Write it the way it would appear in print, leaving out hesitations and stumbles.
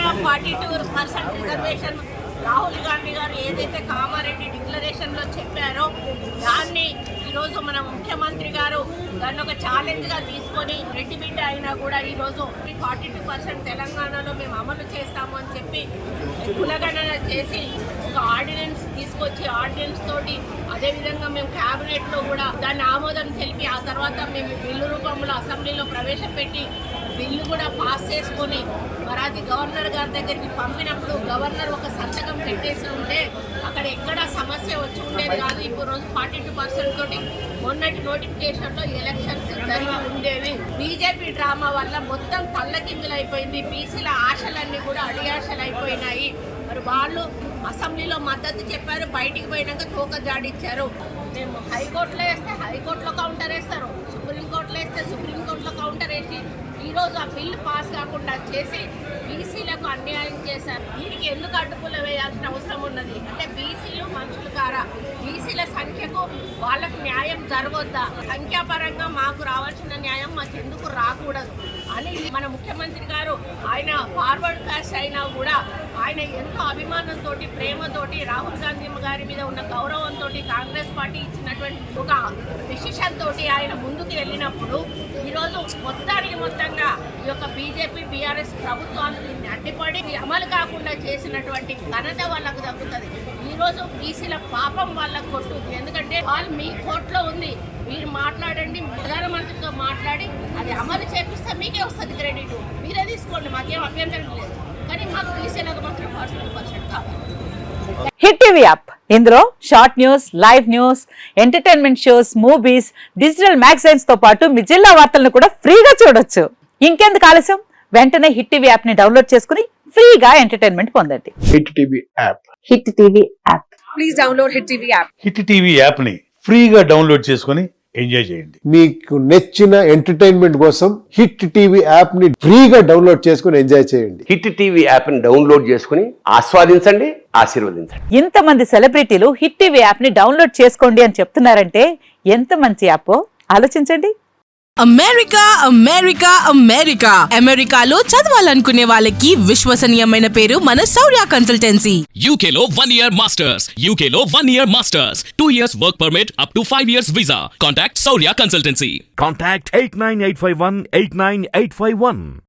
42% reservation Rahul Gandhi గారు ఏదైతే కామారెడ్డి డిక్లరేషన్లో చెప్పారో దాన్ని ఈరోజు మన ముఖ్యమంత్రి గారు దాన్ని ఒక ఛాలెంజ్గా తీసుకొని రెడ్డి బిడ్డ అయినా కూడా ఈరోజు 42% తెలంగాణలో మేము అమలు చేస్తాము అని చెప్పి కులగణన చేసి ఒక ఆర్డినెన్స్ తీసుకొచ్చి ఆర్డినెన్స్ తోటి అదేవిధంగా మేము క్యాబినెట్లో కూడా దాన్ని ఆమోదం తెలిపి ఆ తర్వాత మేము బిల్లు రూపంలో అసెంబ్లీలో ప్రవేశపెట్టి బిల్లు కూడా పాస్ చేసుకొని మరి అది గవర్నర్ గారి దగ్గరికి పంపినప్పుడు గవర్నర్ ఒక సంతకం పెట్టేసి ఉంటే అక్కడ ఎక్కడ సమస్య వచ్చి ఉండేది కాదు. ఇప్పుడు రోజు 42% తోటి మొన్నటి నోటిఫికేషన్లో ఎలక్షన్స్ జరిగి ఉండేవి. బీజేపీ డ్రామా వల్ల మొత్తం తల్లకిందులైపోయింది. బీసీల ఆశలన్నీ కూడా అడియాశలు అయిపోయినాయి. మరి వాళ్ళు అసెంబ్లీలో మద్దతు చెప్పారు, బయటికి పోయినాక తోక జాడిచ్చారు. మేము హైకోర్టులో వేస్తే హైకోర్టులో కౌంటర్ వేస్తారు, సుప్రీంకోర్టులో వేస్తే సుప్రీంకోర్టులో కౌంటర్ వేసి ఈరోజు ఆ బిల్లు పాస్ కాకుండా చేసి బీసీలకు అన్యాయం చేశారు. దీనికి ఎందుకు అడ్డుపుల్ల వేయాల్సిన అవసరం ఉన్నది అంటే బీసీలు మనుషులు కారా? బీసీల సంఖ్యకు వాళ్ళకు న్యాయం జరగొద్దా? సంఖ్యాపరంగా మాకు రావాల్సిన న్యాయం మాకు ఎందుకు రాకూడదు అని మన ముఖ్యమంత్రి గారు ఆయన ఫార్వర్డ్ కాస్ట్ అయినా కూడా ఆయన ఎంతో అభిమానంతో ప్రేమతోటి రాహుల్ గాంధీ గారి మీద ఉన్న గౌరవంతో కాంగ్రెస్ పార్టీ ఇచ్చినటువంటి ఒక డిసిషన్ తోటి ఆయన ముందుకు వెళ్ళినప్పుడు ఈరోజు మొత్తంగా ఈ యొక్క బీజేపీ బీఆర్ఎస్ ప్రభుత్వాలు దీన్ని అడ్డుపడి అమలు కాకుండా చేసినటువంటి ఘనత వాళ్ళకు దక్కుతుంది. ఈరోజు బీసీల పాపం వాళ్ళకు కొట్టుద్ది. ఎందుకంటే వాళ్ళు మీ కోర్టులో ఉంది, మీరు మాట్లాడండి, ప్రధానమంత్రితో మాట్లాడి అది అమలు చేపిస్తే మీకే వస్తుంది క్రెడిట్, మీరే తీసుకోండి, మాకేం అభ్యంతరం లేదు. కానీ మాకు బీసీలకు మాత్రం 42% కావాలి. హిట్ టీవీ యాప్ ఇందులో short news, live news, entertainment shows, movies, digital magazines తో పాటు మీ జిల్లా వార్తలను కూడా ఫ్రీగా చూడొచ్చు. ఇంకెందుకు ఆలస్యం, వెంటనే హిట్ టీవీ యాప్ ని డౌన్లోడ్ చేసుకుని ఫ్రీగా ఎంటర్టైన్మెంట్ పొందండి. Hit TV app. Hit TV app. Please download hit TV app. Hit TV app ని ఫ్రీగా డౌన్లోడ్ చేసుకుని ఎంజాయ్ చేయండి. మీకు నచ్చిన ఎంటర్టైన్మెంట్ కోసం హిట్ టీవీ యాప్ ని ఫ్రీగా డౌన్లోడ్ చేసుకుని ఎంజాయ్ చేయండి. హిట్ టీవీ యాప్ ని డౌన్లోడ్ చేసుకుని ఆస్వాదించండి, ఆశీర్వదించండి. ఇంతమంది సెలబ్రిటీలు హిట్ టీవీ యాప్ ని డౌన్లోడ్ చేసుకోండి అని చెప్తున్నారంటే ఎంత మంచి యాప్ ఆలోచించండి. అమెరికా అమెరికా అమెరికా అమెరికాలో చదవాలనుకునే వాళ్ళకి విశ్వసనీయమైన పేరు మన శౌర్య కన్సల్టెన్సీ. UK లో 1 year masters, UK లో 1 year masters, 2 years work permit up to 5 years visa. Contact Saurya Consultancy. Contact 89851 89851.